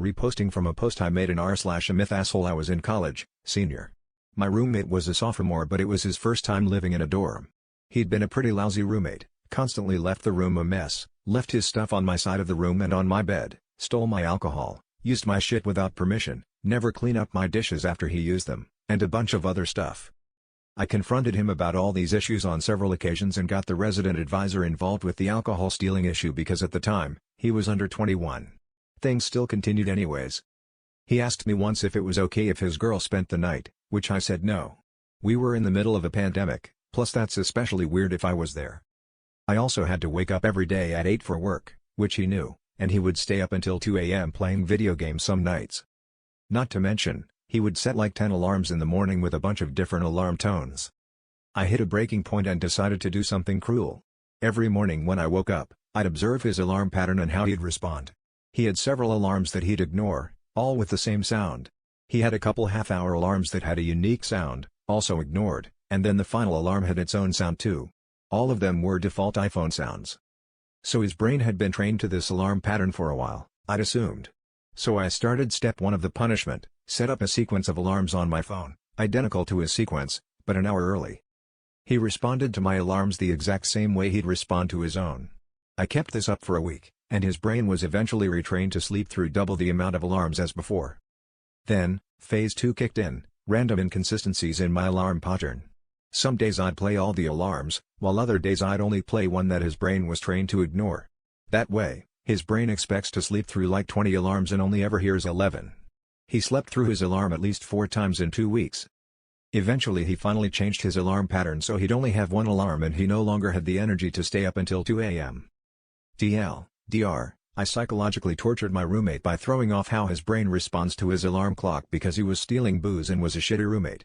Reposting from a post I made in r/myth asshole. I was in college, senior. My roommate was a sophomore, but it was his first time living in a dorm. He'd been a pretty lousy roommate, constantly left the room a mess, left his stuff on my side of the room and on my bed, stole my alcohol, used my shit without permission, never clean up my dishes after he used them, and a bunch of other stuff. I confronted him about all these issues on several occasions and got the resident advisor involved with the alcohol stealing issue because at the time, he was under 21. Things still continued anyways. He asked me once if it was okay if his girl spent the night, which I said no. We were in the middle of a pandemic, plus that's especially weird if I was there. I also had to wake up every day at 8 for work, which he knew, and he would stay up until 2 a.m. playing video games some nights. Not to mention, he would set like 10 alarms in the morning with a bunch of different alarm tones. I hit a breaking point and decided to do something cruel. Every morning when I woke up, I'd observe his alarm pattern and how he'd respond. He had several alarms that he'd ignore, all with the same sound. He had a couple half-hour alarms that had a unique sound, also ignored, and then the final alarm had its own sound too. All of them were default iPhone sounds. So his brain had been trained to this alarm pattern for a while, I'd assumed. So I started step 1 of the punishment, set up a sequence of alarms on my phone, identical to his sequence, but an hour early. He responded to my alarms the exact same way he'd respond to his own. I kept this up for a week, and his brain was eventually retrained to sleep through double the amount of alarms as before. Then, phase 2 kicked in, random inconsistencies in my alarm pattern. Some days I'd play all the alarms, while other days I'd only play one that his brain was trained to ignore. That way, his brain expects to sleep through like 20 alarms and only ever hears 11. He slept through his alarm at least 4 times in 2 weeks. Eventually he finally changed his alarm pattern so he'd only have one alarm and he no longer had the energy to stay up until 2 a.m. Dr. I psychologically tortured my roommate by throwing off how his brain responds to his alarm clock because he was stealing booze and was a shitty roommate.